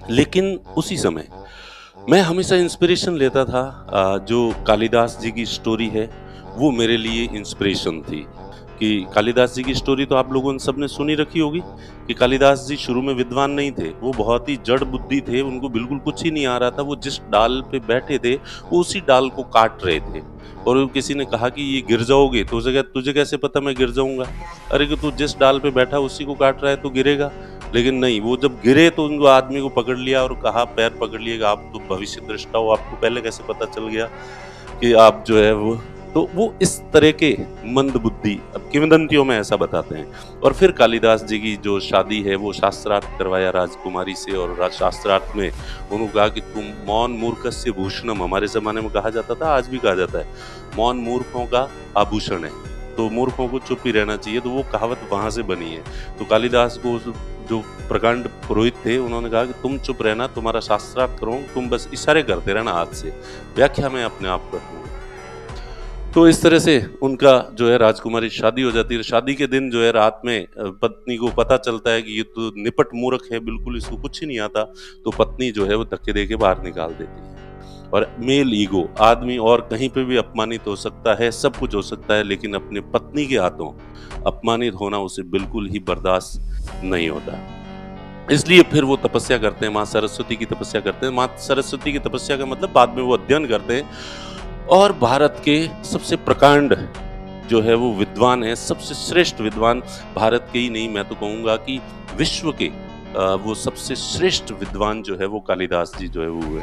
लेकिन उसी समय मैं हमेशा इंस्पिरेशन लेता था। जो कालिदास जी की स्टोरी है, वो मेरे लिए इंस्पिरेशन थी। कि कालिदास जी की स्टोरी तो आप लोगों ने सबने सुनी रखी होगी कि कालिदास जी शुरू में विद्वान नहीं थे, वो बहुत ही जड़ बुद्धि थे, उनको बिल्कुल कुछ ही नहीं आ रहा था। वो जिस डाल पे बैठे थे, वो उसी डाल को काट रहे थे और वो किसी ने कहा कि ये गिर जाओगे, तो तुझे कैसे पता मैं गिर जाऊँगा? अरे कि तू जिस डाल पे बैठा उसी को काट रहा है तो गिरेगा। लेकिन नहीं, वो जब गिरे तो उनको आदमी को पकड़ लिया और कहा, पैर पकड़ लिए कि आप तो भविष्य दृष्टा हो, आपको पहले कैसे पता चल गया कि आप जो है वो। तो वो इस तरह के मंदबुद्धि, अब किंवदंतियों में ऐसा बताते हैं। और फिर कालिदास जी की जो शादी है वो शास्त्रार्थ करवाया राजकुमारी से, और शास्त्रार्थ में उन्होंने कहा कि तुम मौन मूर्खस्य भूषणम, हमारे ज़माने में कहा जाता था, आज भी कहा जाता है, मौन मूर्खों का आभूषण है, तो मूर्खों को चुप ही रहना चाहिए। तो वो कहावत वहाँ से बनी है। तो कालिदास को जो प्रकांड पुरोहित थे, उन्होंने कहा कि तुम चुप रहना, तुम्हारा शास्त्रार्थ करूँ, तुम बस इशारे करते रहना हाथ से, व्याख्या मैं अपने आप कर दूँगा। तो इस तरह से उनका जो है राजकुमारी शादी हो जाती है। शादी के दिन जो है रात में पत्नी को पता चलता है कि ये तो निपट मूर्ख है, बिल्कुल इसको कुछ ही नहीं आता। तो पत्नी जो है वो धक्के दे के बाहर निकाल देती है। और मेल ईगो, आदमी और कहीं पे भी अपमानित हो सकता है, सब कुछ हो सकता है, लेकिन अपने पत्नी के हाथों अपमानित होना उसे बिल्कुल ही बर्दाश्त नहीं होता। इसलिए फिर वो तपस्या करते हैं, माँ सरस्वती की तपस्या करते हैं। माँ सरस्वती की तपस्या का मतलब बाद में वो अध्ययन करते हैं और भारत के सबसे प्रकांड जो है वो विद्वान है, सबसे श्रेष्ठ विद्वान, भारत के ही नहीं, मैं तो कहूँगा कि विश्व के वो सबसे श्रेष्ठ विद्वान जो है वो कालिदास जी जो है वो हुए।